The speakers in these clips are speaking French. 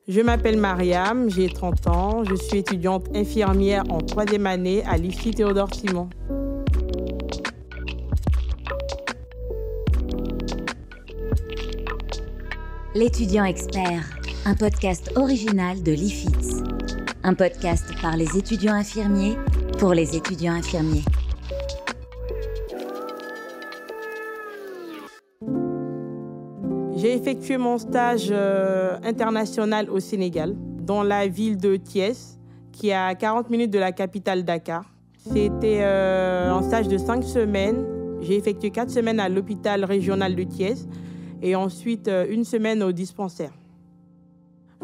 Je m'appelle Mariam, j'ai 30 ans, je suis étudiante infirmière en 3e année à l'IFSI Théodore Simon. L'étudiant expert, un podcast original de l'IFITS. Un podcast par les étudiants infirmiers pour les étudiants infirmiers. J'ai effectué mon stage international au Sénégal, dans la ville de Thiès, qui est à 40 minutes de la capitale Dakar. C'était un stage de 5 semaines. J'ai effectué 4 semaines à l'hôpital régional de Thiès et ensuite 1 semaine au dispensaire.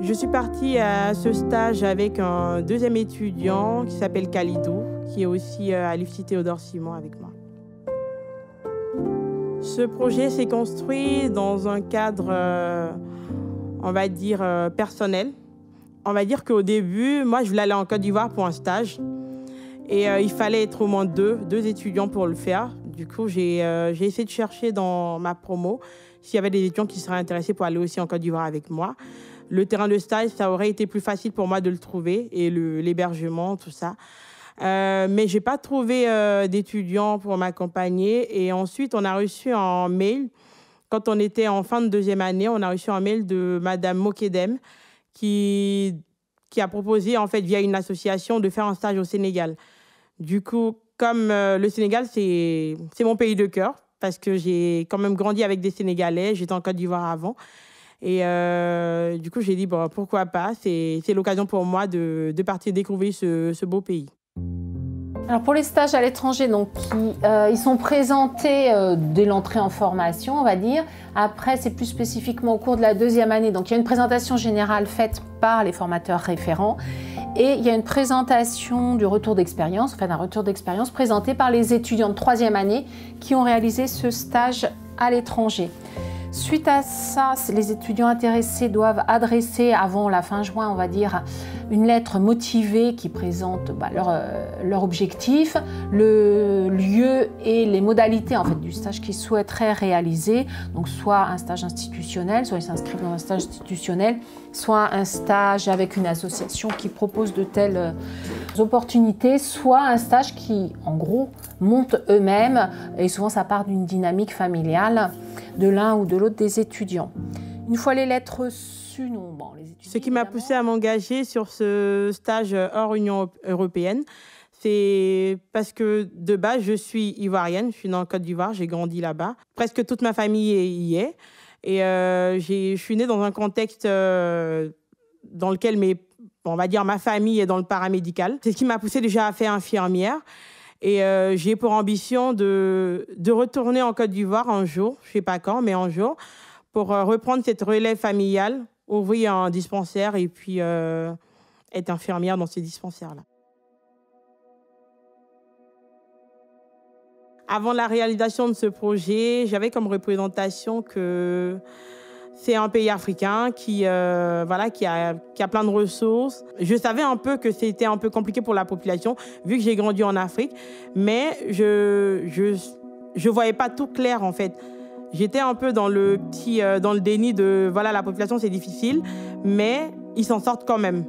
Je suis partie à ce stage avec un deuxième étudiant qui s'appelle Khalidou, qui est aussi à l'IFSI Théodore Simon avec moi. Ce projet s'est construit dans un cadre, on va dire, personnel. On va dire qu'au début, moi, je voulais aller en Côte d'Ivoire pour un stage. Et il fallait être au moins deux étudiants pour le faire. Du coup, j'ai essayé de chercher dans ma promo s'il y avait des étudiants qui seraient intéressés pour aller aussi en Côte d'Ivoire avec moi. Le terrain de stage, ça aurait été plus facile pour moi de le trouver et l'hébergement, tout ça. Mais je n'ai pas trouvé d'étudiants pour m'accompagner. Et ensuite, on a reçu un mail. Quand on était en fin de 2e année, on a reçu un mail de Madame Mokedem qui a proposé, en fait, via une association, de faire un stage au Sénégal. Du coup, comme le Sénégal, c'est mon pays de cœur, parce que j'ai quand même grandi avec des Sénégalais. J'étais en Côte d'Ivoire avant. Et du coup, j'ai dit, bon, pourquoi pas. C'est l'occasion pour moi de partir découvrir ce beau pays. Alors pour les stages à l'étranger, donc, ils sont présentés dès l'entrée en formation, on va dire. Après, c'est plus spécifiquement au cours de la 2e année. Donc il y a une présentation générale faite par les formateurs référents. Et il y a une présentation du retour d'expérience, enfin d'un retour d'expérience présenté par les étudiants de 3e année qui ont réalisé ce stage à l'étranger. Suite à ça, les étudiants intéressés doivent adresser, avant la fin juin, on va dire, une lettre motivée qui présente leur objectif, le lieu et les modalités en fait, du stage qu'ils souhaiteraient réaliser. Donc soit un stage institutionnel, soit ils s'inscrivent dans un stage institutionnel, soit un stage avec une association qui propose de telles opportunités, soit un stage qui, en gros, montent eux-mêmes. Et souvent, ça part d'une dynamique familiale de l'un ou de l'autre des étudiants. Une fois les lettres reçues, les étudiants... Ce qui m'a poussée à m'engager sur ce stage hors Union européenne, c'est parce que de base, je suis ivoirienne, je suis née en Côte d'Ivoire, j'ai grandi là-bas. Presque toute ma famille y est. Et je suis née dans un contexte dans lequel on va dire ma famille est dans le paramédical. C'est ce qui m'a poussée déjà à faire infirmière. Et j'ai pour ambition de retourner en Côte d'Ivoire un jour, je ne sais pas quand, mais un jour, pour reprendre cette relève familiale, ouvrir un dispensaire et puis être infirmière dans ces dispensaires-là. Avant la réalisation de ce projet, j'avais comme représentation que c'est un pays africain qui a plein de ressources. Je savais un peu que c'était un peu compliqué pour la population, vu que j'ai grandi en Afrique, mais je voyais pas tout clair en fait. J'étais un peu dans le déni de la population c'est difficile, mais ils s'en sortent quand même.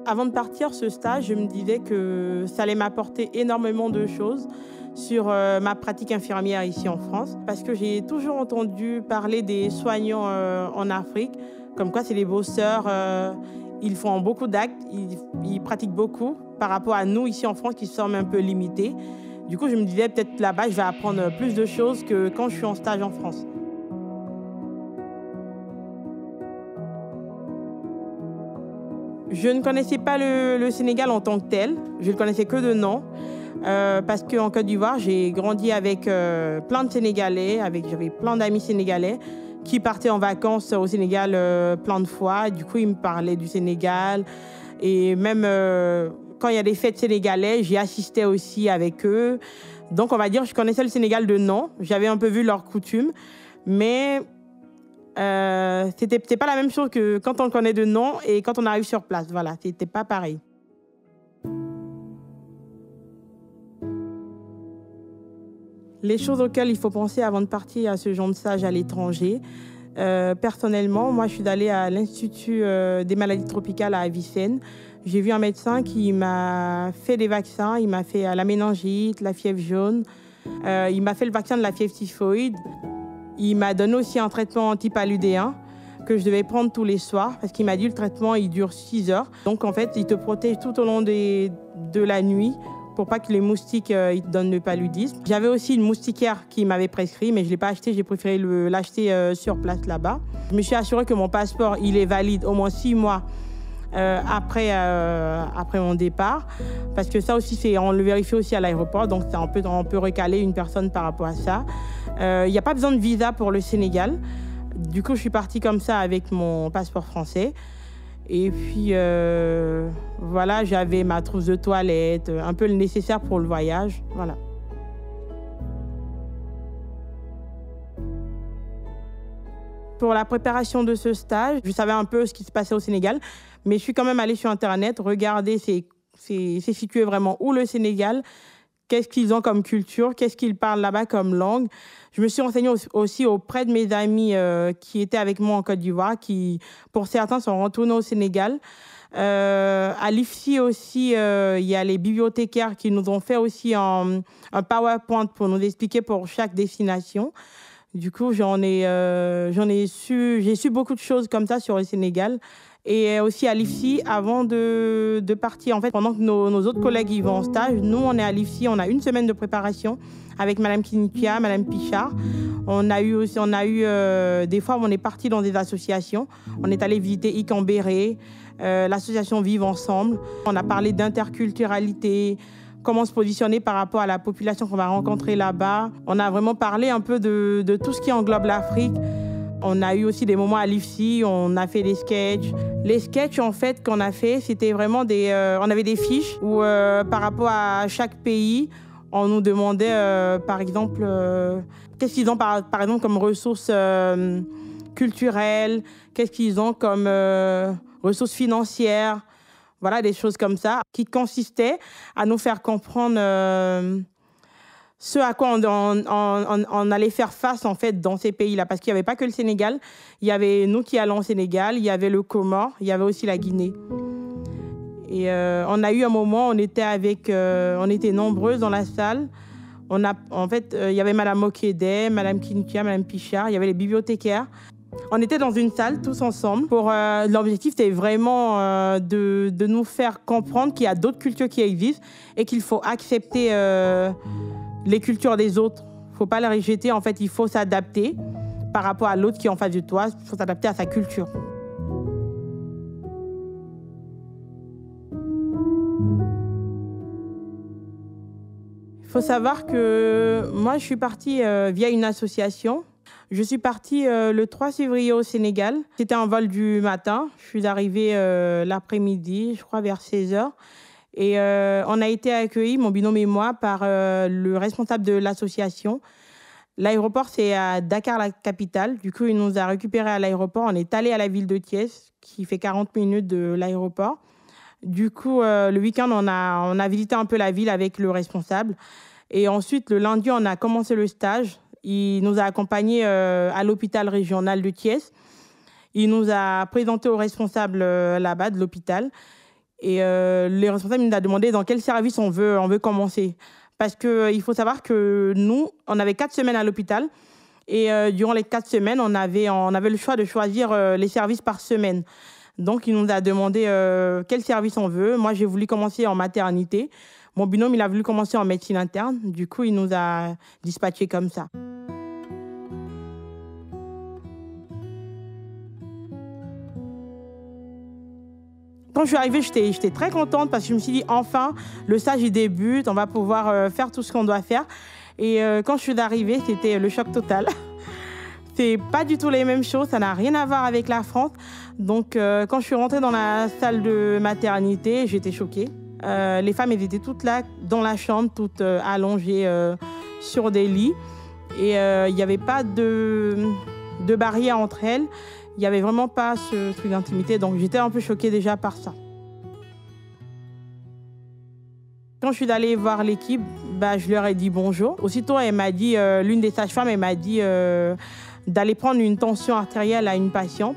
Avant de partir ce stage, je me disais que ça allait m'apporter énormément de choses sur ma pratique infirmière ici en France, parce que j'ai toujours entendu parler des soignants en Afrique, comme quoi c'est les bosseurs, ils font beaucoup d'actes, ils pratiquent beaucoup par rapport à nous ici en France qui sommes un peu limités. Du coup, je me disais peut-être là-bas, je vais apprendre plus de choses que quand je suis en stage en France. Je ne connaissais pas le Sénégal en tant que tel, je le connaissais que de nom. Parce qu'en Côte d'Ivoire, j'ai grandi avec plein de Sénégalais, j'avais plein d'amis sénégalais qui partaient en vacances au Sénégal plein de fois. Du coup, ils me parlaient du Sénégal. Et même quand il y a des fêtes sénégalaises, j'y assistais aussi avec eux. Donc, on va dire, je connaissais le Sénégal de nom. J'avais un peu vu leurs coutumes. Mais c'était pas la même chose que quand on le connaît de nom et quand on arrive sur place. Voilà, c'était pas pareil. Les choses auxquelles il faut penser avant de partir à ce genre de stage à l'étranger, Personnellement, moi, je suis allée à l'Institut des maladies tropicales à Avicenne. J'ai vu un médecin qui m'a fait des vaccins. Il m'a fait la méningite, la fièvre jaune. Il m'a fait le vaccin de la fièvre typhoïde. Il m'a donné aussi un traitement antipaludéen que je devais prendre tous les soirs parce qu'il m'a dit le traitement il dure 6 heures. Donc en fait, il te protège tout au long de la nuit pour pas que les moustiques ils te donnent le paludisme. J'avais aussi une moustiquaire qui m'avait prescrit, mais je ne l'ai pas acheté, j'ai préféré l'acheter sur place là-bas. Je me suis assurée que mon passeport il est valide au moins 6 mois après mon départ, parce que ça aussi, on le vérifie aussi à l'aéroport, donc on peut recaler une personne par rapport à ça. Il n'y a pas besoin de visa pour le Sénégal. Du coup, je suis partie comme ça avec mon passeport français. Et puis, voilà, j'avais ma trousse de toilette, un peu le nécessaire pour le voyage. Voilà. Pour la préparation de ce stage, je savais un peu ce qui se passait au Sénégal, mais je suis quand même allée sur Internet, regarder c'est situé vraiment où le Sénégal, qu'est-ce qu'ils ont comme culture, qu'est-ce qu'ils parlent là-bas comme langue. Je me suis renseignée aussi auprès de mes amis qui étaient avec moi en Côte d'Ivoire, qui, pour certains, sont retournés au Sénégal. À l'IFSI aussi, il y a les bibliothécaires qui nous ont fait aussi un PowerPoint pour nous expliquer pour chaque destination. Du coup, j'ai su beaucoup de choses comme ça sur le Sénégal. Et aussi à l'IFSI, avant de partir, en fait, pendant que nos autres collègues y vont en stage, nous, on est à l'IFSI, on a une semaine de préparation avec Madame Kinitia, Madame Pichard. On a eu des fois, on est parti dans des associations. On est allé visiter Ikambéré, l'association Vivre Ensemble. On a parlé d'interculturalité, comment se positionner par rapport à la population qu'on va rencontrer là-bas. On a vraiment parlé un peu de tout ce qui englobe l'Afrique. On a eu aussi des moments à l'IFSI, on a fait des sketchs. Les sketchs, en fait, qu'on a fait, c'était vraiment on avait des fiches où, par rapport à chaque pays, on nous demandait, par exemple, qu'est-ce qu'ils ont, par exemple, comme ressources culturelles, qu'est-ce qu'ils ont comme ressources financières. Voilà, des choses comme ça, qui consistaient à nous faire comprendre ce à quoi on allait faire face, en fait, dans ces pays-là. Parce qu'il n'y avait pas que le Sénégal. Il y avait nous qui allons au Sénégal, il y avait le Comore, il y avait aussi la Guinée. Et on a eu un moment, on était nombreuses dans la salle. Il y avait Madame Mokédé, Madame Kinitia, Madame Pichard, il y avait les bibliothécaires. On était dans une salle tous ensemble. L'objectif, c'était vraiment de nous faire comprendre qu'il y a d'autres cultures qui existent et qu'il faut accepter les cultures des autres. Il ne faut pas les rejeter. En fait, il faut s'adapter par rapport à l'autre qui est en face de toi. Il faut s'adapter à sa culture. Il faut savoir que moi, je suis partie via une association. Je suis partie le 3 février au Sénégal. C'était un vol du matin. Je suis arrivée l'après-midi, je crois vers 16h. Et on a été accueillis, mon binôme et moi, par le responsable de l'association. L'aéroport, c'est à Dakar, la capitale. Du coup, il nous a récupérés à l'aéroport. On est allé à la ville de Thiès, qui fait 40 minutes de l'aéroport. Du coup, le week-end, on a visité un peu la ville avec le responsable. Et ensuite, le lundi, on a commencé le stage. Il nous a accompagnés à l'hôpital régional de Thiès. Il nous a présenté au responsable là-bas de l'hôpital. Et le responsable nous a demandé dans quel service on veut commencer. Parce qu'il faut savoir que nous, on avait 4 semaines à l'hôpital. Et durant les 4 semaines, on avait le choix de choisir les services par semaine. Donc, il nous a demandé quel service on veut. Moi, j'ai voulu commencer en maternité. Mon binôme, il a voulu commencer en médecine interne. Du coup, il nous a dispatchés comme ça. Quand je suis arrivée, j'étais très contente parce que je me suis dit, enfin, le stage, il débute, on va pouvoir faire tout ce qu'on doit faire. Et quand je suis arrivée, c'était le choc total. C'est pas du tout les mêmes choses, ça n'a rien à voir avec la France. Donc, quand je suis rentrée dans la salle de maternité, j'étais choquée. Les femmes, elles étaient toutes là, dans la chambre, toutes allongées sur des lits. Et il n'y avait pas de barrière entre elles. Il n'y avait vraiment pas ce truc d'intimité. Donc, j'étais un peu choquée déjà par ça. Quand je suis allée voir l'équipe, je leur ai dit bonjour. Aussitôt, elle m'a dit, l'une des sages-femmes, elle m'a dit d'aller prendre une tension artérielle à une patiente.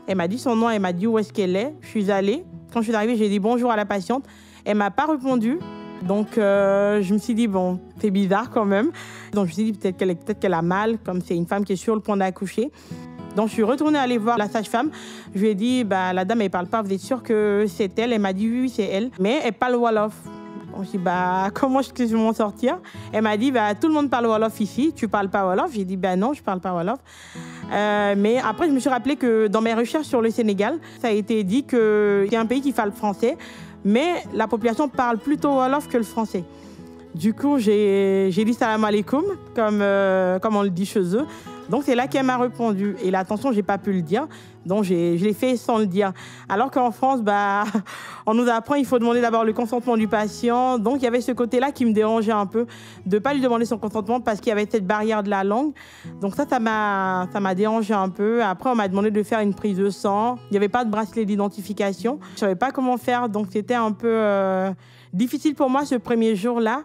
Elle m'a dit son nom, elle m'a dit où est-ce qu'elle est. Je suis allée. Quand je suis arrivée, j'ai dit bonjour à la patiente. Elle ne m'a pas répondu. Donc, je me suis dit, bon, c'est bizarre quand même. Donc, je me suis dit peut-être qu'elle a mal, comme c'est une femme qui est sur le point d'accoucher. Donc, je suis retournée aller voir la sage-femme. Je lui ai dit, la dame, elle ne parle pas, vous êtes sûre que c'est elle? Elle m'a dit, oui, c'est elle. Mais elle parle Wolof. Donc, je dis, comment je vais m'en sortir? Elle m'a dit, tout le monde parle Wolof ici. Tu ne parles pas Wolof? J'ai dit, non, je ne parle pas Wolof. Mais après, je me suis rappelé que dans mes recherches sur le Sénégal, ça a été dit que c'est un pays qui parle français, mais la population parle plutôt Wolof que le français. Du coup, j'ai dit salam alaikum, comme on le dit chez eux. Donc, c'est là qu'elle m'a répondu. Et l'attention, je n'ai pas pu le dire. Donc, je l'ai fait sans le dire. Alors qu'en France, on nous apprend qu'il faut demander d'abord le consentement du patient. Donc, il y avait ce côté-là qui me dérangeait un peu, de ne pas lui demander son consentement parce qu'il y avait cette barrière de la langue. Donc, ça m'a dérangé un peu. Après, on m'a demandé de faire une prise de sang. Il n'y avait pas de bracelet d'identification. Je ne savais pas comment faire. Donc, c'était un peu difficile pour moi ce premier jour-là.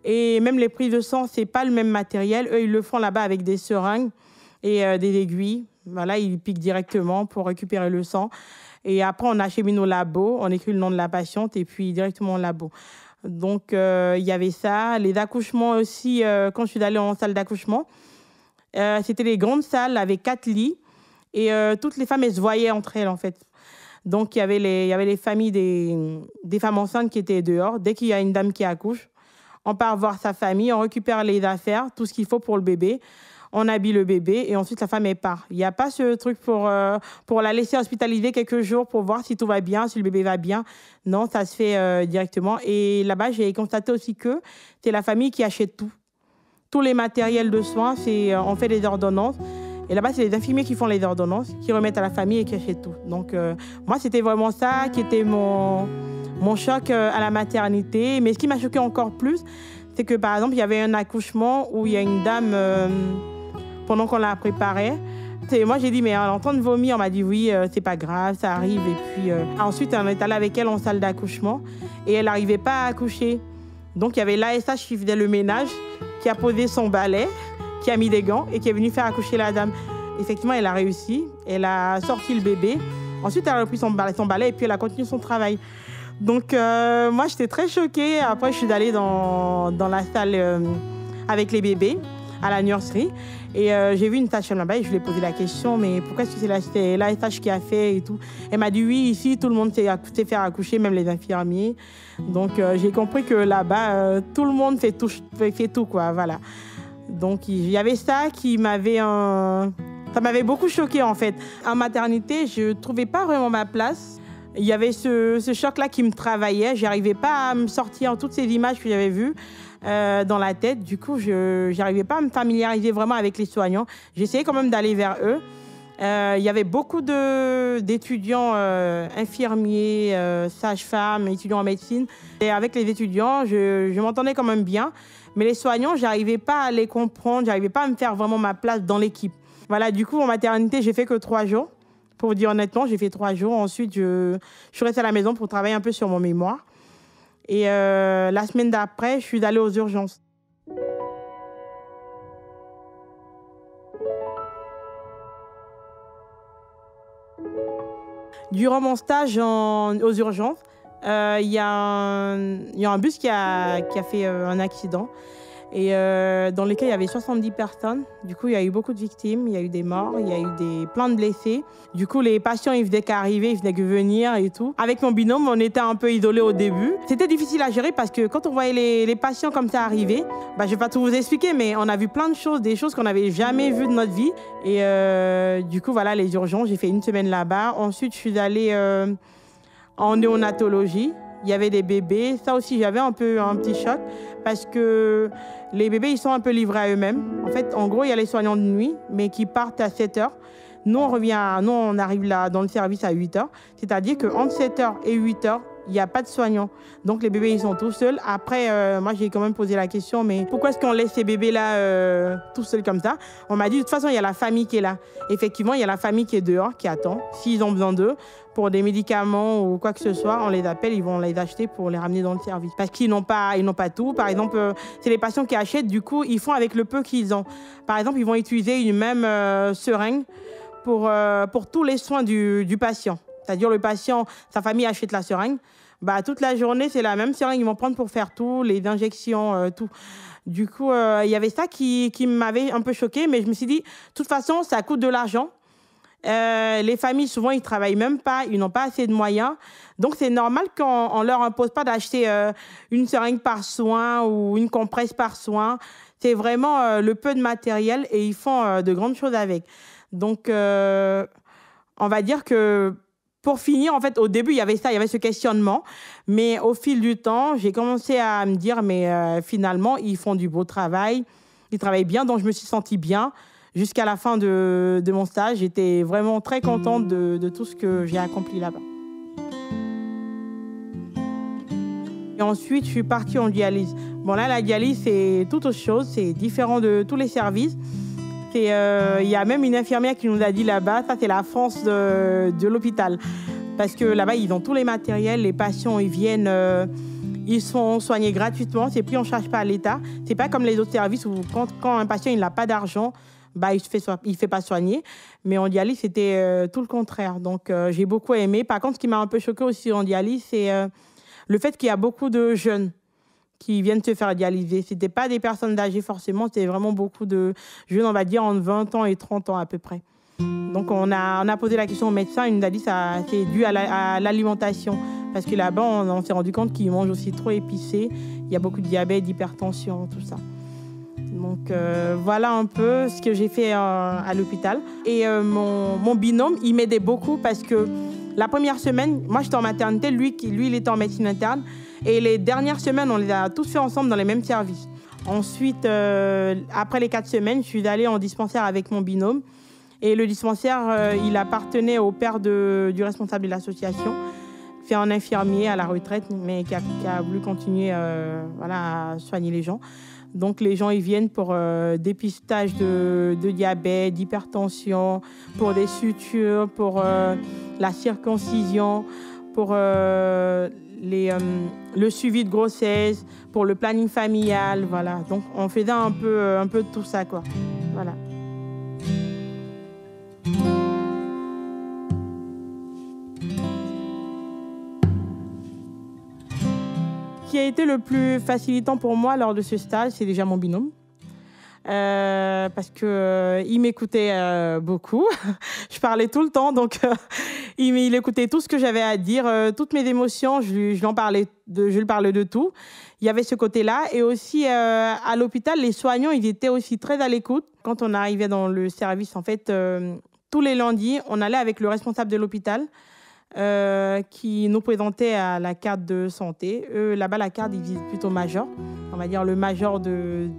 Et même les prises de sang, ce n'est pas le même matériel. Eux, ils le font là-bas avec des seringues et des aiguilles. Voilà, ils piquent directement pour récupérer le sang. Et après, on achemine au labo, on écrit le nom de la patiente et puis directement au labo. Donc, il y avait ça. Les accouchements aussi, quand je suis allée en salle d'accouchement, c'était les grandes salles avec 4 lits. Et toutes les femmes, elles se voyaient entre elles, en fait. Donc, il y avait les familles des femmes enceintes qui étaient dehors. Dès qu'il y a une dame qui accouche, on part voir sa famille, on récupère les affaires, tout ce qu'il faut pour le bébé. On habille le bébé et ensuite la femme, elle part. Il n'y a pas ce truc pour la laisser hospitaliser quelques jours pour voir si tout va bien, si le bébé va bien. Non, ça se fait directement. Et là-bas, j'ai constaté aussi que c'est la famille qui achète tout. Tous les matériels de soins, on fait des ordonnances. Et là-bas, c'est les infirmiers qui font les ordonnances, qui remettent à la famille et qui achètent tout. Donc, moi, c'était vraiment ça qui était mon choc à la maternité. Mais ce qui m'a choqué encore plus, c'est que, par exemple, il y avait un accouchement où il y a une dame... pendant qu'on la préparait. Moi, j'ai dit, mais à l'entendre vomir, on m'a dit, oui, c'est pas grave, ça arrive. Et puis, ensuite, on est allé avec elle en salle d'accouchement et elle n'arrivait pas à accoucher. Donc, il y avait l'ASH qui faisait le ménage, qui a posé son balai, qui a mis des gants et qui est venu faire accoucher la dame. Effectivement, elle a réussi. Elle a sorti le bébé. Ensuite, elle a repris son balai et puis elle a continué son travail. Donc, moi, j'étais très choquée. Après, je suis allée dans la salle avec les bébés, à la nurserie. Et j'ai vu une sage-femme là-bas et je lui ai posé la question, mais pourquoi est-ce que c'est l'ASH qui a fait et tout? Elle m'a dit, oui, ici, tout le monde sait faire accoucher, même les infirmiers. Donc, j'ai compris que là-bas, tout le monde fait tout, quoi, voilà. Donc, il y avait ça qui m'avait... Ça m'avait beaucoup choquée, en fait. En maternité, je ne trouvais pas vraiment ma place. Il y avait ce choc-là qui me travaillait. Je n'arrivais pas à me sortir toutes ces images que j'avais vues dans la tête. Du coup, je n'arrivais pas à me familiariser vraiment avec les soignants. J'essayais quand même d'aller vers eux. Il y avait beaucoup d'étudiants infirmiers, sages-femmes, étudiants en médecine. Et avec les étudiants, je m'entendais quand même bien. Mais les soignants, je n'arrivais pas à les comprendre. Je n'arrivais pas à me faire vraiment ma place dans l'équipe. Voilà, du coup, en maternité, j'ai fait que 3 jours. Pour vous dire honnêtement, j'ai fait 3 jours. Ensuite, je suis restée à la maison pour travailler un peu sur mon mémoire. Et la semaine d'après, je suis allée aux urgences. Durant mon stage aux urgences, il y a un bus qui a fait un accident. Et dans lequel il y avait 70 personnes. Du coup, il y a eu beaucoup de victimes, il y a eu des morts, il y a eu plein de blessés. Du coup, les patients, ils venaient qu'arriver, ils venaient que venir et tout. Avec mon binôme, on était un peu isolés au début. C'était difficile à gérer parce que quand on voyait les patients comme ça arriver, je ne vais pas tout vous expliquer, mais on a vu plein de choses, des choses qu'on n'avait jamais vues de notre vie. Et du coup, voilà, les urgences, j'ai fait 1 semaine là-bas. Ensuite, je suis allée en néonatologie. Il y avait des bébés. Ça aussi, j'avais un petit choc parce que les bébés, ils sont un peu livrés à eux-mêmes. En fait, en gros, il y a les soignants de nuit, mais qui partent à 7 heures. Nous, on arrive là dans le service à 8 heures. C'est-à-dire qu'entre 7 heures et 8 heures, il n'y a pas de soignants. Donc, les bébés, ils sont tout seuls. Après, moi, j'ai quand même posé la question, mais pourquoi est-ce qu'on laisse ces bébés-là tout seuls comme ça? On m'a dit, de toute façon, il y a la famille qui est là. Effectivement, il y a la famille qui est dehors, qui attend. S'ils ont besoin d'eux pour des médicaments ou quoi que ce soit, on les appelle, ils vont les acheter pour les ramener dans le service. Parce qu'ils n'ont pas tout. Par exemple, c'est les patients qui achètent, du coup, ils font avec le peu qu'ils ont. Par exemple, ils vont utiliser une même seringue pour tous les soins du patient. C'est-à-dire le patient, sa famille achète la seringue. Toute la journée, c'est la même seringue. Ils vont prendre pour faire tout, les injections, tout. Du coup, il y avait ça qui m'avait un peu choquée. Mais je me suis dit, de toute façon, ça coûte de l'argent. Les familles, souvent, ils ne travaillent même pas. Ils n'ont pas assez de moyens. Donc, c'est normal qu'on ne leur impose pas d'acheter une seringue par soin ou une compresse par soin. C'est vraiment le peu de matériel et ils font de grandes choses avec. Donc, on va dire que pour finir, en fait, au début, il y avait ce questionnement. Mais au fil du temps, j'ai commencé à me dire, mais finalement, ils font du beau travail. Ils travaillent bien, donc je me suis sentie bien. Jusqu'à la fin de mon stage, j'étais vraiment très contente de tout ce que j'ai accompli là-bas. Et ensuite, je suis partie en dialyse. Bon, là, la dialyse, c'est toute autre chose. C'est différent de tous les services. Il y a même une infirmière qui nous a dit là-bas, ça, c'est la France de l'hôpital. Parce que là-bas, ils ont tous les matériels. Les patients, ils viennent, ils sont soignés gratuitement. C'est pris en charge par l'État. C'est pas comme les autres services où quand un patient il n'a pas d'argent, il ne fait pas soigner. Mais en dialyse, c'était tout le contraire. Donc, j'ai beaucoup aimé. Par contre, ce qui m'a un peu choquée aussi en dialyse, c'est le fait qu'il y a beaucoup de jeunes qui viennent se faire dialyser. Ce n'étaient pas des personnes âgées forcément, c'était vraiment beaucoup de jeunes, on va dire, entre 20 ans et 30 ans à peu près. Donc, on a posé la question au médecin, il nous a dit que c'est dû à l'alimentation. Parce que là-bas, on s'est rendu compte qu'ils mangent aussi trop épicé. Il y a beaucoup de diabète, d'hypertension, tout ça. Donc, voilà un peu ce que j'ai fait à l'hôpital. Et mon binôme, il m'aidait beaucoup parce que la première semaine, moi, j'étais en maternité. Lui, il était en médecine interne. Et les dernières semaines, on les a tous fait ensemble dans les mêmes services. Ensuite, après les 4 semaines, je suis allée en dispensaire avec mon binôme. Et le dispensaire, il appartenait au père du responsable de l'association. C'est un infirmier à la retraite, mais qui a voulu continuer à soigner les gens. Donc, les gens, ils viennent pour dépistage de diabète, d'hypertension, pour des sutures, pour la circoncision, pour le suivi de grossesse, pour le planning familial, voilà. Donc, on faisait un peu de tout ça, quoi. Voilà. Ce qui a été le plus facilitant pour moi lors de ce stage, c'est déjà mon binôme. Parce qu'il m'écoutait beaucoup. Je parlais tout le temps, donc il écoutait tout ce que j'avais à dire, toutes mes émotions, je lui parlais de tout. Il y avait ce côté-là. Et aussi, à l'hôpital, les soignants, ils étaient aussi très à l'écoute. Quand on arrivait dans le service, en fait, tous les lundis, on allait avec le responsable de l'hôpital qui nous présentait à la carte de santé. Eux, là-bas, la carte, ils disent plutôt major. On va dire le major du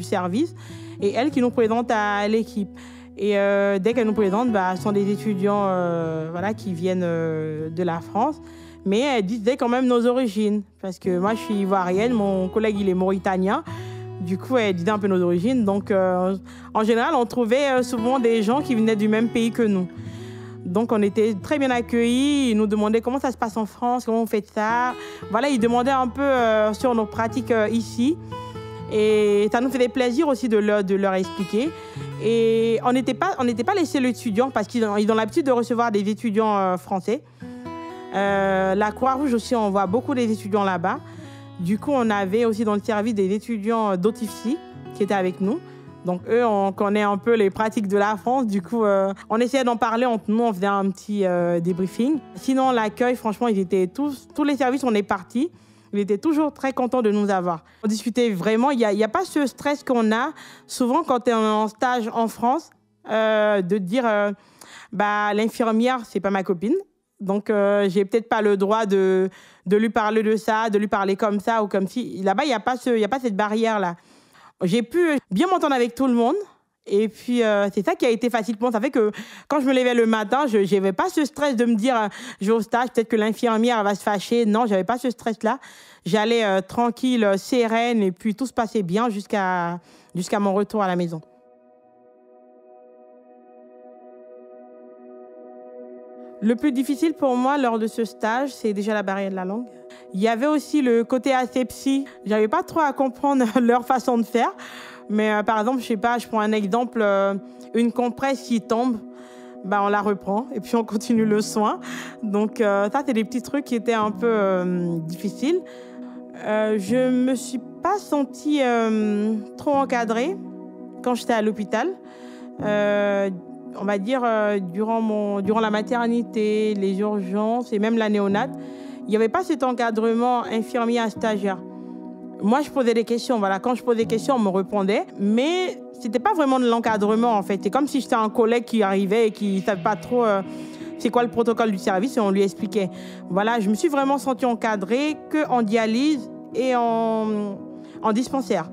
service. Et elle qui nous présente à l'équipe. Et dès qu'elle nous présente, ce sont des étudiants qui viennent de la France. Mais elle disait quand même nos origines. Parce que moi, je suis ivoirienne, mon collègue, il est mauritanien. Du coup, elle disait un peu nos origines. Donc, en général, on trouvait souvent des gens qui venaient du même pays que nous. Donc, on était très bien accueillis. Ils nous demandaient comment ça se passe en France, comment on fait ça. Voilà, ils demandaient un peu sur nos pratiques ici. Et ça nous faisait plaisir aussi de leur expliquer. Et on n'était pas les seuls étudiants parce qu'ils ont l'habitude de recevoir des étudiants français. La Croix-Rouge aussi, on voit beaucoup des étudiants là-bas. Du coup, on avait aussi dans le service des étudiants d'Otifsi qui étaient avec nous. Donc, eux, on connaît un peu les pratiques de la France. Du coup, on essayait d'en parler entre nous, on faisait un petit débriefing. Sinon, l'accueil, franchement, ils étaient tous les services, on est partis. Ils étaient toujours très contents de nous avoir. On discutait vraiment, il n'y a pas ce stress qu'on a souvent quand on est en stage en France, de dire, l'infirmière, c'est pas ma copine. Donc, j'ai peut-être pas le droit de lui parler de ça, de lui parler comme ça ou comme si. Là-bas, il n'y a pas cette barrière-là. J'ai pu bien m'entendre avec tout le monde Et puis, c'est ça qui a été facile pour moi. Ça fait que quand je me levais le matin, je n'avais pas ce stress de me dire, je vais au stage, peut-être que l'infirmière va se fâcher. Non, je n'avais pas ce stress-là. J'allais tranquille, sereine, et puis tout se passait bien jusqu'à mon retour à la maison. Le plus difficile pour moi lors de ce stage, c'est déjà la barrière de la langue. Il y avait aussi le côté asepsie. Je n'avais pas trop à comprendre leur façon de faire. Mais par exemple, je sais pas, je prends un exemple, une compresse qui tombe, bah, on la reprend et puis on continue le soin. Donc ça, c'est des petits trucs qui étaient un peu difficiles. Je me suis pas sentie trop encadrée quand j'étais à l'hôpital. On va dire durant la maternité, les urgences et même la néonate, il n'y avait pas cet encadrement infirmier à stagiaire. Moi, je posais des questions. Voilà, quand je posais des questions, on me répondait. Mais c'était pas vraiment de l'encadrement, en fait. C'est comme si j'étais un collègue qui arrivait et qui ne savait pas trop c'est quoi le protocole du service et on lui expliquait. Voilà, je me suis vraiment sentie encadrée qu'en dialyse et en dispensaire.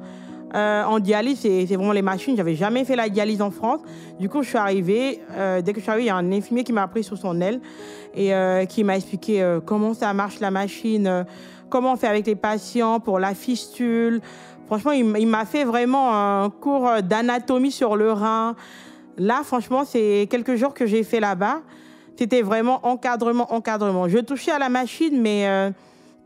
En dialyse, c'est vraiment les machines. J'avais jamais fait la dialyse en France. Du coup, je suis arrivée. Dès que je suis arrivée, il y a un infirmier qui m'a pris sous son aile et qui m'a expliqué comment ça marche la machine, comment on fait avec les patients pour la fistule. Franchement, il m'a fait vraiment un cours d'anatomie sur le rein. Là, franchement, c'est quelques jours que j'ai fait là-bas. C'était vraiment encadrement. Je touchais à la machine, mais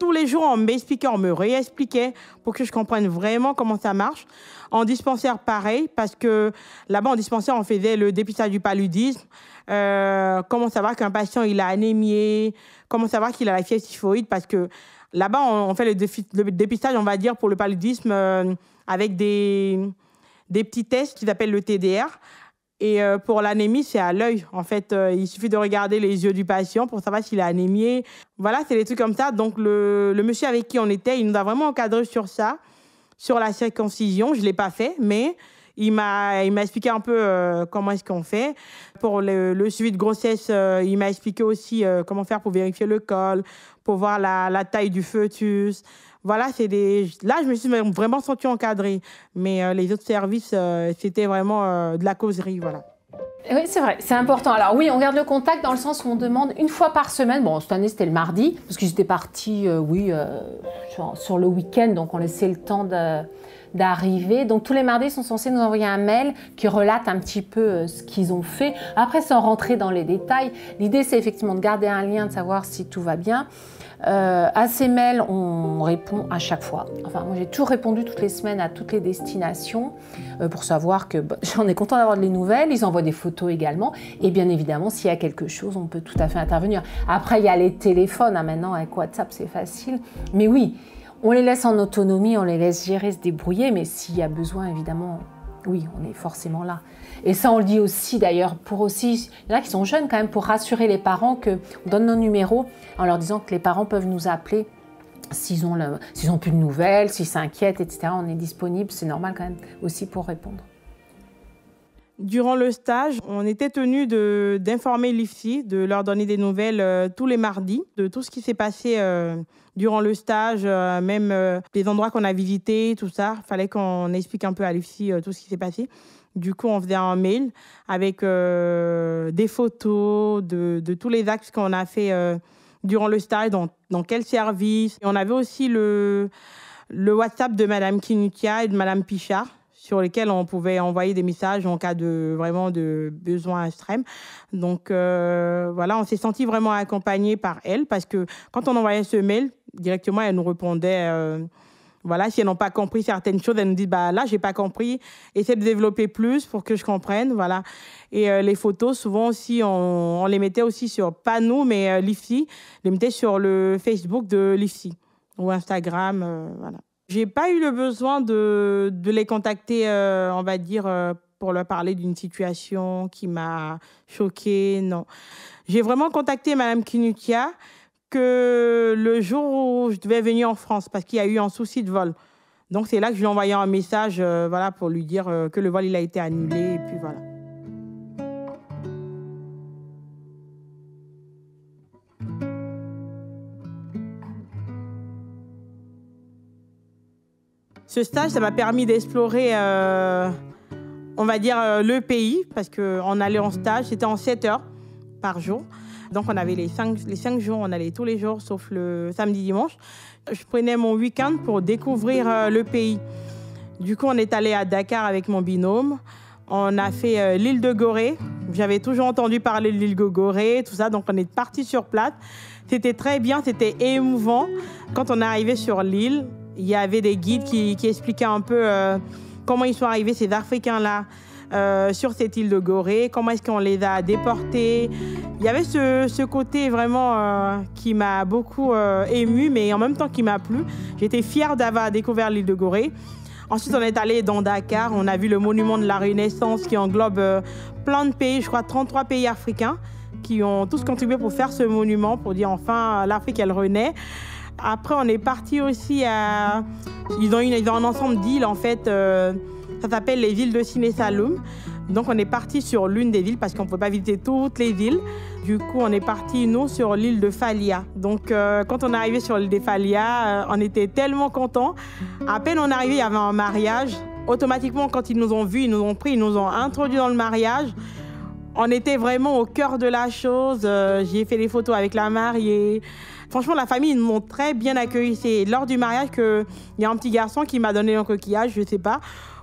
tous les jours, on m'expliquait, on me réexpliquait pour que je comprenne vraiment comment ça marche. En dispensaire, pareil, parce que là-bas, en dispensaire, on faisait le dépistage du paludisme. Comment savoir qu'un patient il a anémie, comment savoir qu'il a la fièvre typhoïde, parce que là-bas, on fait le dépistage, on va dire, pour le paludisme avec des petits tests qu'ils appellent le TDR. Et pour l'anémie, c'est à l'œil. En fait, il suffit de regarder les yeux du patient pour savoir s'il est anémié. Voilà, c'est des trucs comme ça. Donc, le monsieur avec qui on était, il nous a vraiment encadré sur ça, sur la circoncision. Je ne l'ai pas fait, mais il m'a expliqué un peu comment est-ce qu'on fait. Pour le suivi de grossesse, il m'a expliqué aussi comment faire pour vérifier le col, pour voir la taille du fœtus. Voilà, là, je me suis vraiment sentie encadrée. Mais les autres services, c'était vraiment de la causerie, voilà. Oui, c'est vrai, c'est important. Alors oui, on garde le contact dans le sens où on demande une fois par semaine. Bon, cette année, c'était le mardi, parce que j'étais partie, sur le week-end, donc on laissait le temps d'arriver. Donc tous les mardis, ils sont censés nous envoyer un mail qui relate un petit peu ce qu'ils ont fait. Après, sans rentrer dans les détails, l'idée, c'est effectivement de garder un lien, de savoir si tout va bien. À ces mails, on répond à chaque fois. Enfin, moi, j'ai toujours répondu toutes les semaines à toutes les destinations pour savoir que j'en ai content d'avoir des nouvelles. Ils envoient des photos également. Et bien évidemment, s'il y a quelque chose, on peut tout à fait intervenir. Après, il y a les téléphones. Maintenant, avec WhatsApp, c'est facile. Mais oui, on les laisse en autonomie, on les laisse gérer, se débrouiller. Mais s'il y a besoin, évidemment, oui, on est forcément là. Et ça, on le dit aussi d'ailleurs, il y en a qui sont jeunes quand même, pour rassurer les parents qu'on donne nos numéros en leur disant que les parents peuvent nous appeler s'ils ont plus de nouvelles, s'ils s'inquiètent, etc. On est disponible, c'est normal quand même aussi pour répondre. Durant le stage, on était tenu d'informer l'IFSI, de leur donner des nouvelles tous les mardis, de tout ce qui s'est passé durant le stage, même les endroits qu'on a visités, tout ça. Il fallait qu'on explique un peu à l'IFSI tout ce qui s'est passé. Du coup, on faisait un mail avec des photos de tous les actes qu'on a fait durant le stage, dans quel service. Et on avait aussi le WhatsApp de Madame Kinutia et de Madame Pichard, sur lesquels on pouvait envoyer des messages en cas de besoin extrême. Donc voilà, on s'est senti vraiment accompagnés par elle, parce que quand on envoyait ce mail, directement, elle nous répondait. Voilà, si elles n'ont pas compris certaines choses, elles nous disent là, j'ai pas compris, essaie de développer plus pour que je comprenne. Voilà. Et les photos, souvent aussi, on les mettait aussi sur, pas nous, mais l'IFSI, les mettait sur le Facebook de l'IFSI ou Instagram. Voilà. J'ai pas eu le besoin de les contacter, on va dire, pour leur parler d'une situation qui m'a choquée. Non. J'ai vraiment contacté Madame Kinutia que le jour où je devais venir en France, parce qu'il y a eu un souci de vol. Donc, c'est là que je lui ai envoyé un message voilà, pour lui dire que le vol il a été annulé. Et puis voilà. Ce stage, ça m'a permis d'explorer on va dire, le pays, parce qu'on allait en stage, c'était en 7 heures par jour. Donc, on avait les 5 jours, on allait tous les jours, sauf le samedi, dimanche. Je prenais mon week-end pour découvrir le pays. Du coup, on est allé à Dakar avec mon binôme. On a fait l'île de Gorée. J'avais toujours entendu parler de l'île de Gorée, tout ça. Donc, on est parti sur place. C'était très bien, c'était émouvant. Quand on est arrivé sur l'île, il y avait des guides qui expliquaient un peu comment ils sont arrivés, ces Africains-là, sur cette île de Gorée, comment est-ce qu'on les a déportés. Il y avait ce côté vraiment qui m'a beaucoup émue, mais en même temps qui m'a plu. J'étais fière d'avoir découvert l'île de Gorée. Ensuite, on est allé dans Dakar. On a vu le monument de la Renaissance qui englobe plein de pays, je crois 33 pays africains, qui ont tous contribué pour faire ce monument, pour dire enfin l'Afrique, elle renaît. Après, on est parti aussi à... Ils ont un ensemble d'îles, en fait. Ça s'appelle les îles de Siné Saloum. Donc, on est parti sur l'une des villes parce qu'on ne peut pas visiter toutes les villes. Du coup, on est parti, nous, sur l'île de Falia. Donc, quand on est arrivé sur l'île de Falia, on était tellement contents. À peine on est arrivé, il y avait un mariage. Automatiquement, quand ils nous ont vus, ils nous ont pris, ils nous ont introduits dans le mariage. On était vraiment au cœur de la chose. J'ai fait des photos avec la mariée. Franchement, la famille, ils nous ont très bien accueillis. C'est lors du mariage qu'il y a un petit garçon qui m'a donné un coquillage, je ne sais pas,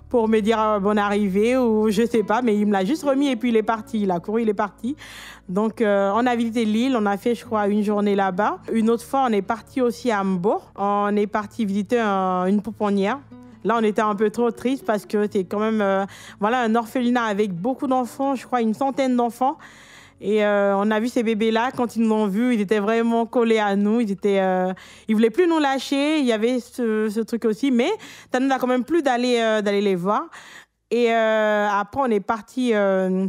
pour me dire bonne arrivée ou je ne sais pas, mais il me l'a juste remis et puis il est parti. Il a couru, il est parti. Donc, on a visité l'île. On a fait, je crois, une journée là-bas. Une autre fois, on est parti aussi à Mbour. On est parti visiter une pouponnière. Là, on était un peu trop triste parce que c'est quand même un orphelinat avec beaucoup d'enfants, je crois une centaine d'enfants. Et on a vu ces bébés-là, quand ils nous ont vus, ils étaient vraiment collés à nous. Ils voulaient plus nous lâcher. Il y avait ce truc aussi, mais ça nous a quand même plu d'aller les voir. Et après, on est parti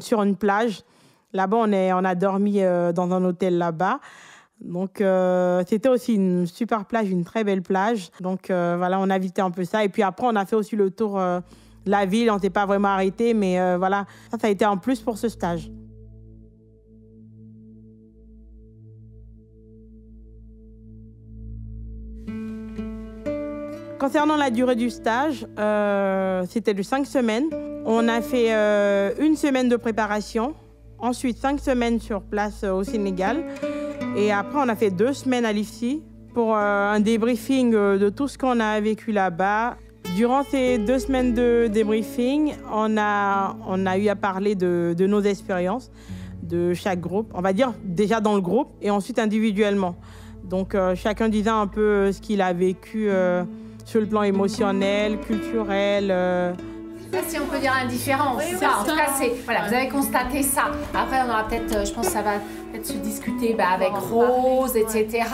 sur une plage. Là-bas, on a dormi dans un hôtel là-bas. Donc, c'était aussi une super plage, une très belle plage. Donc, on a visité un peu ça. Et puis après, on a fait aussi le tour de la ville. On ne s'est pas vraiment arrêté, mais ça a été un plus pour ce stage. Concernant la durée du stage, c'était de 5 semaines. On a fait 1 semaine de préparation, ensuite 5 semaines sur place au Sénégal. Et après, on a fait 2 semaines à l'IFSI pour un débriefing de tout ce qu'on a vécu là-bas. Durant ces 2 semaines de débriefing, on a eu à parler de nos expériences de chaque groupe. On va dire déjà dans le groupe et ensuite individuellement. Donc, chacun disait un peu ce qu'il a vécu sur le plan émotionnel, culturel. Ça, si on peut dire indifférent, oui, ça. En tout cas, vous avez constaté ça. Après, on aura peut-être, je pense que ça va peut-être se discuter avec Rose, etc.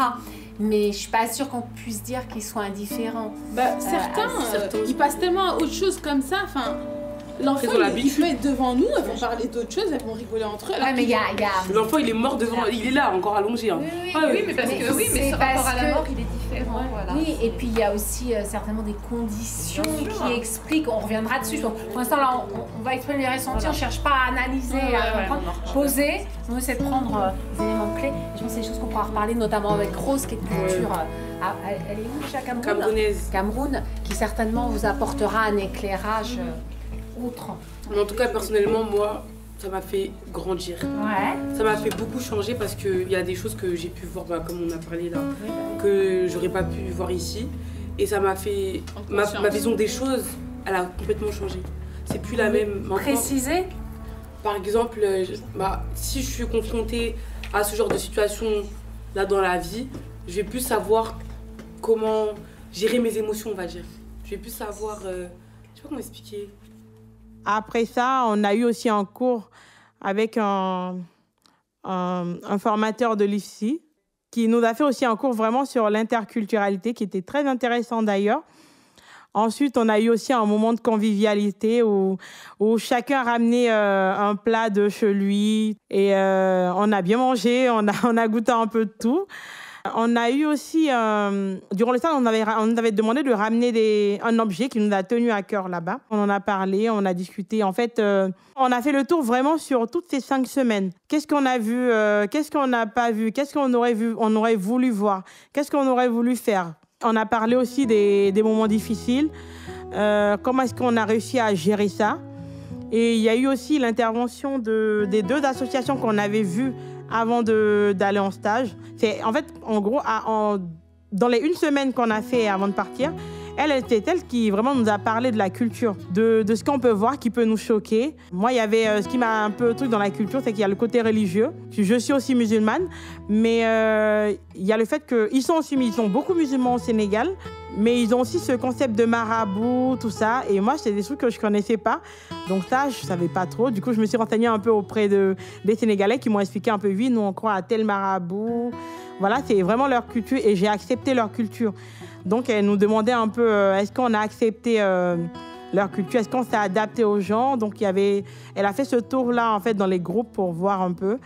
Mais je ne suis pas sûre qu'on puisse dire qu'ils soient indifférents. Certains, ils passent tellement à autre chose comme ça. L'enfant, il peut être devant nous, elles vont parler d'autres choses, elles vont rigoler entre eux. Ouais, mais l'enfant, il est mort devant, il est là, encore allongé. Hein. Oui, mais ce rapport à la mort, il est différent. Voilà. Oui, et puis il y a aussi certainement des conditions qui expliquent, on reviendra dessus. Pour l'instant, là, on va exprimer les ressentis, on ne cherche pas à analyser, à comprendre, poser. On essaie de prendre des éléments clés. Et je pense que c'est des choses qu'on pourra reparler, notamment avec Rose, qui est de culture. Elle est où déjà, Camerounaise. Cameroun, qui certainement vous apportera un éclairage. Mais en tout cas, personnellement, moi, ça m'a fait grandir. Ouais. Ça m'a fait beaucoup changer parce qu'il y a des choses que j'ai pu voir, comme on a parlé là, que j'aurais pas pu voir ici. Et ça m'a fait... Ma vision des choses, elle a complètement changé. C'est plus la même. Préciser. Par exemple, si je suis confrontée à ce genre de situation là dans la vie, je vais plus savoir comment gérer mes émotions, on va dire. Je vais plus savoir... je sais pas comment expliquer. Après ça, on a eu aussi un cours avec un formateur de l'IFSI qui nous a fait aussi un cours vraiment sur l'interculturalité qui était très intéressant d'ailleurs. Ensuite, on a eu aussi un moment de convivialité où chacun ramenait un plat de chez lui et on a bien mangé, on a goûté un peu de tout. On a eu aussi, durant le stage, on avait demandé de ramener un objet qui nous a tenu à cœur là-bas. On en a parlé, on a discuté. En fait, on a fait le tour vraiment sur toutes ces 5 semaines. Qu'est-ce qu'on a vu, qu'est-ce qu'on n'a pas vu, qu'est-ce qu'on aurait voulu voir, qu'est-ce qu'on aurait voulu faire. On a parlé aussi des moments difficiles, comment est-ce qu'on a réussi à gérer ça. Et il y a eu aussi l'intervention des 2 associations qu'on avait vues avant d'aller en stage. C'est en fait, en gros, dans les 1 semaine qu'on a fait avant de partir, c'était elle qui vraiment nous a parlé de la culture, de ce qu'on peut voir qui peut nous choquer. Moi, il y avait ce qui m'a un peu truc dans la culture, c'est qu'il y a le côté religieux. Je suis aussi musulmane, mais il y a le fait qu'ils sont beaucoup musulmans au Sénégal, mais ils ont aussi ce concept de marabout, tout ça. Et moi, c'est des trucs que je connaissais pas. Donc ça, je savais pas trop. Du coup, je me suis renseignée un peu auprès des Sénégalais qui m'ont expliqué un peu, oui, nous, on croit à tel marabout. Voilà, c'est vraiment leur culture et j'ai accepté leur culture. Donc, elle nous demandait un peu, est-ce qu'on a accepté leur culture, est-ce qu'on s'est adapté aux gens. Donc, elle a fait ce tour-là, en fait, dans les groupes pour voir un peu.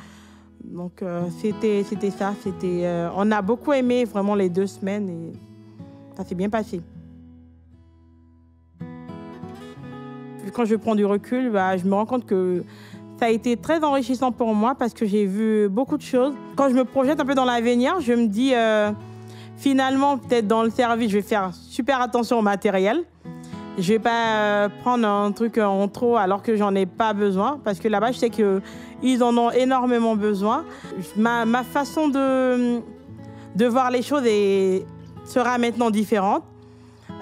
Donc, c'était ça. On a beaucoup aimé vraiment les 2 semaines et ça s'est bien passé. Quand je prends du recul, je me rends compte que ça a été très enrichissant pour moi parce que j'ai vu beaucoup de choses. Quand je me projette un peu dans l'avenir, je me dis... Finalement, peut-être dans le service, je vais faire super attention au matériel. Je vais pas prendre un truc en trop alors que j'en ai pas besoin. Parce que là-bas, je sais qu'ils en ont énormément besoin. Ma façon de voir les choses sera maintenant différente.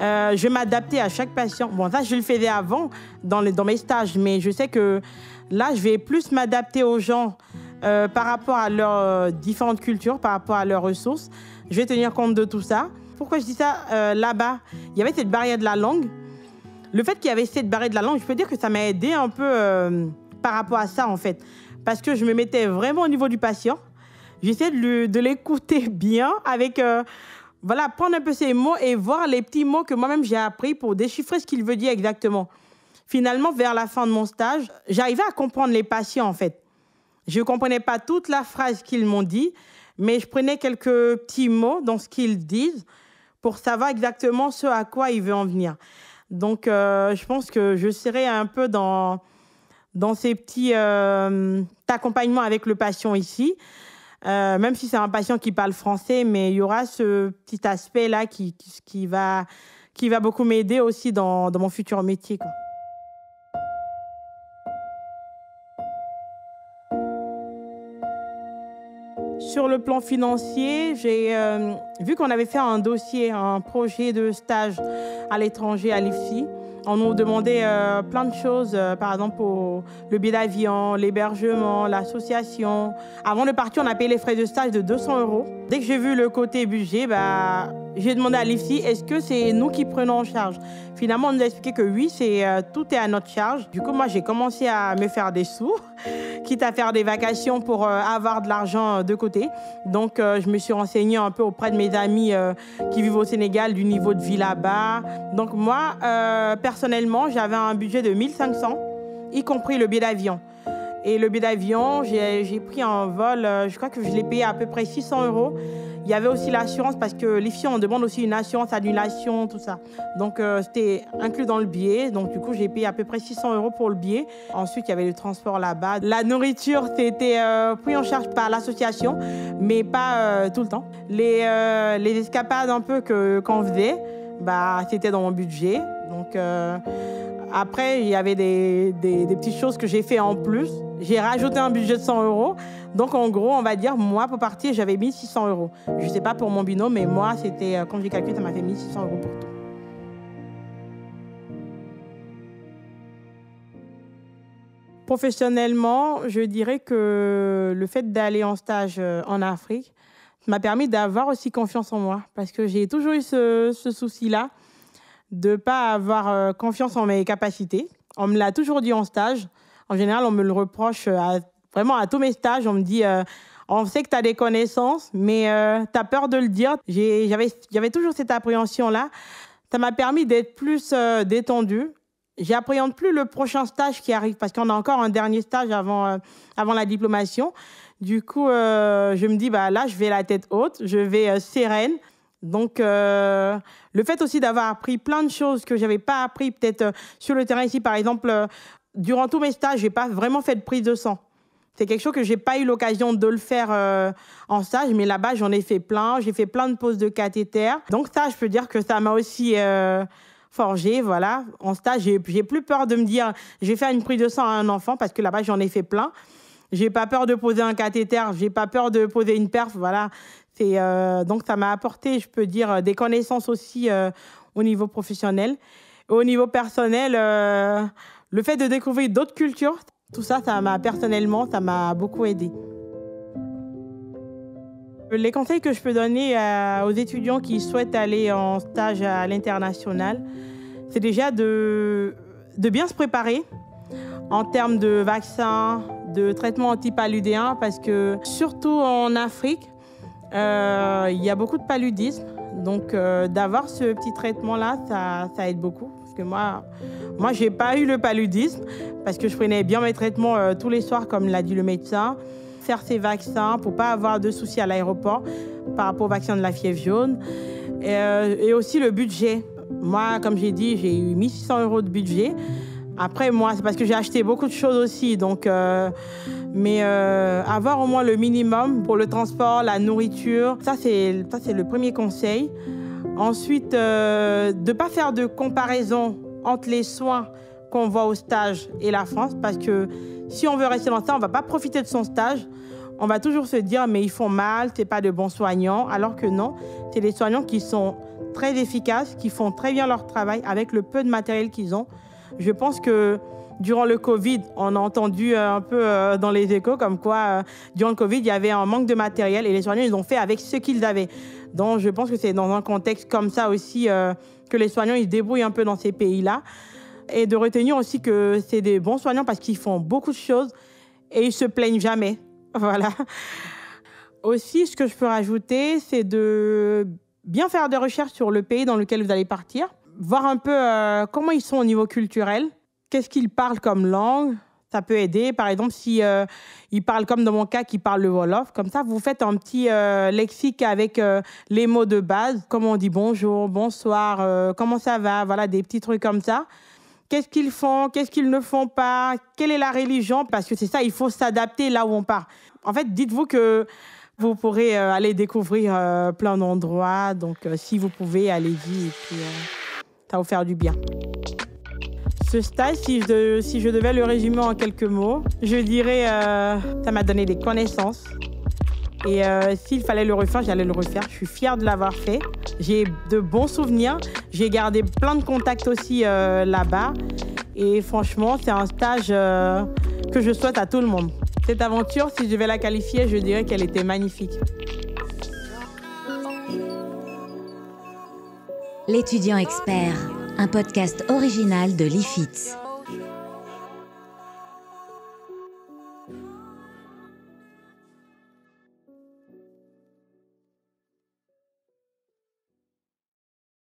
Je vais m'adapter à chaque patient. Bon, ça, je le faisais avant dans mes stages. Mais je sais que là, je vais plus m'adapter aux gens par rapport à leurs différentes cultures, par rapport à leurs ressources. Je vais tenir compte de tout ça. Pourquoi je dis ça? Là-bas, il y avait cette barrière de la langue. Le fait qu'il y avait cette barrière de la langue, je peux dire que ça m'a aidé un peu par rapport à ça, en fait. Parce que je me mettais vraiment au niveau du patient. J'essayais de l'écouter bien avec... prendre un peu ses mots et voir les petits mots que moi-même j'ai appris pour déchiffrer ce qu'il veut dire exactement. Finalement, vers la fin de mon stage, j'arrivais à comprendre les patients, en fait. Je ne comprenais pas toute la phrase qu'ils m'ont dit, mais je prenais quelques petits mots dans ce qu'ils disent pour savoir exactement ce à quoi ils veulent en venir. Donc, je pense que je serai un peu dans ces petits accompagnements avec le patient ici. Même si c'est un patient qui parle français, mais il y aura ce petit aspect-là qui va beaucoup m'aider aussi dans mon futur métier, quoi. Sur le plan financier, j'ai vu qu'on avait fait un projet de stage à l'étranger à l'IFSI. On nous demandait plein de choses, par exemple pour le billet d'avion, l'hébergement, l'association. Avant de partir, on a payé les frais de stage de 200 €. Dès que j'ai vu le côté budget, j'ai demandé à l'IFSI, est-ce que c'est nous qui prenons en charge? Finalement, on nous a expliqué que oui, tout est à notre charge. Du coup, moi, j'ai commencé à me faire des sous, quitte à faire des vacations pour avoir de l'argent de côté. Donc, je me suis renseignée un peu auprès de mes amis qui vivent au Sénégal, du niveau de vie là-bas. Donc, moi, personnellement, j'avais un budget de 1 500, y compris le billet d'avion. Et le billet d'avion, j'ai pris un vol, je crois que je l'ai payé à peu près 600 €. Il y avait aussi l'assurance parce que l'IFSI, on demande aussi une assurance annulation, tout ça. Donc, c'était inclus dans le billet. Donc, du coup, j'ai payé à peu près 600 € pour le billet. Ensuite, il y avait le transport là-bas. La nourriture, c'était pris en charge par l'association, mais pas tout le temps. Les escapades un peu qu'on faisait, c'était dans mon budget. Donc, après, il y avait des petites choses que j'ai fait en plus. J'ai rajouté un budget de 100 €. Donc, en gros, on va dire, moi, pour partir, j'avais 1 600 €. Je ne sais pas pour mon binôme, mais moi, c'était, quand j'ai calculé, ça m'a fait 1 600 € pour tout. Professionnellement, je dirais que le fait d'aller en stage en Afrique m'a permis d'avoir aussi confiance en moi. Parce que j'ai toujours eu ce souci-là de ne pas avoir confiance en mes capacités. On me l'a toujours dit en stage. En général, on me le reproche vraiment à tous mes stages. On me dit, on sait que tu as des connaissances, mais tu as peur de le dire. J'avais toujours cette appréhension-là. Ça m'a permis d'être plus détendue. J'appréhende plus le prochain stage qui arrive parce qu'on a encore un dernier stage avant la diplomation. Du coup, je me dis, là, je vais la tête haute, je vais sereine. Donc, le fait aussi d'avoir appris plein de choses que je n'avais pas appris peut-être sur le terrain ici, par exemple, durant tous mes stages, je n'ai pas vraiment fait de prise de sang. C'est quelque chose que je n'ai pas eu l'occasion de le faire en stage, mais là-bas, j'en ai fait plein. J'ai fait plein de poses de cathéter. Donc ça, je peux dire que ça m'a aussi forger, voilà. En stage, j'ai plus peur de me dire, je vais faire une prise de sang à un enfant parce que là-bas, j'en ai fait plein. J'ai pas peur de poser un cathéter, j'ai pas peur de poser une perf, voilà. Donc, ça m'a apporté, je peux dire, des connaissances aussi au niveau professionnel. Au niveau personnel, le fait de découvrir d'autres cultures, tout ça, personnellement, ça m'a beaucoup aidé. Les conseils que je peux donner aux étudiants qui souhaitent aller en stage à l'international, c'est déjà de bien se préparer en termes de vaccins, de traitements antipaludéens, parce que surtout en Afrique, il y a beaucoup de paludisme. Donc, d'avoir ce petit traitement-là, ça aide beaucoup. Parce que moi, je n'ai pas eu le paludisme parce que je prenais bien mes traitements tous les soirs, comme l'a dit le médecin. Faire ces vaccins pour ne pas avoir de soucis à l'aéroport par rapport au vaccin de la fièvre jaune. Et aussi le budget. Moi, comme j'ai dit, j'ai eu 1 600 € de budget. Après, moi, c'est parce que j'ai acheté beaucoup de choses aussi. Donc, mais avoir au moins le minimum pour le transport, la nourriture, ça, c'est le premier conseil. Ensuite, de ne pas faire de comparaison entre les soins qu'on voit au stage et la France, parce que si on veut rester dans ça, on ne va pas profiter de son stage. On va toujours se dire, mais ils font mal, ce n'est pas de bons soignants. Alors que non, c'est des soignants qui sont très efficaces, qui font très bien leur travail avec le peu de matériel qu'ils ont. Je pense que durant le Covid, on a entendu un peu dans les échos comme quoi, durant le Covid, il y avait un manque de matériel et les soignants, ils ont fait avec ce qu'ils avaient. Donc, je pense que c'est dans un contexte comme ça aussi que les soignants, ils se débrouillent un peu dans ces pays-là. Et de retenir aussi que c'est des bons soignants parce qu'ils font beaucoup de choses et ils ne se plaignent jamais. Voilà. Aussi, ce que je peux rajouter, c'est de bien faire des recherches sur le pays dans lequel vous allez partir. Voir un peu comment ils sont au niveau culturel. Qu'est-ce qu'ils parlent comme langue? Ça peut aider. Par exemple, si ils parlent, comme dans mon cas, qui parlent le Wolof, comme ça, vous faites un petit lexique avec les mots de base. Comme on dit bonjour, bonsoir, comment ça va? Voilà, des petits trucs comme ça. Qu'est-ce qu'ils font? Qu'est-ce qu'ils ne font pas? Quelle est la religion? Parce que c'est ça, il faut s'adapter là où on part. En fait, dites-vous que vous pourrez aller découvrir plein d'endroits. Donc, si vous pouvez, allez-y. Et puis, ça va vous faire du bien. Ce stage, si je devais le résumer en quelques mots, je dirais ça m'a donné des connaissances. Et s'il fallait le refaire, j'allais le refaire. Je suis fière de l'avoir fait. J'ai de bons souvenirs. J'ai gardé plein de contacts aussi là-bas. Et franchement, c'est un stage que je souhaite à tout le monde. Cette aventure, si je devais la qualifier, je dirais qu'elle était magnifique. L'étudiant expert, un podcast original de l'IFITS.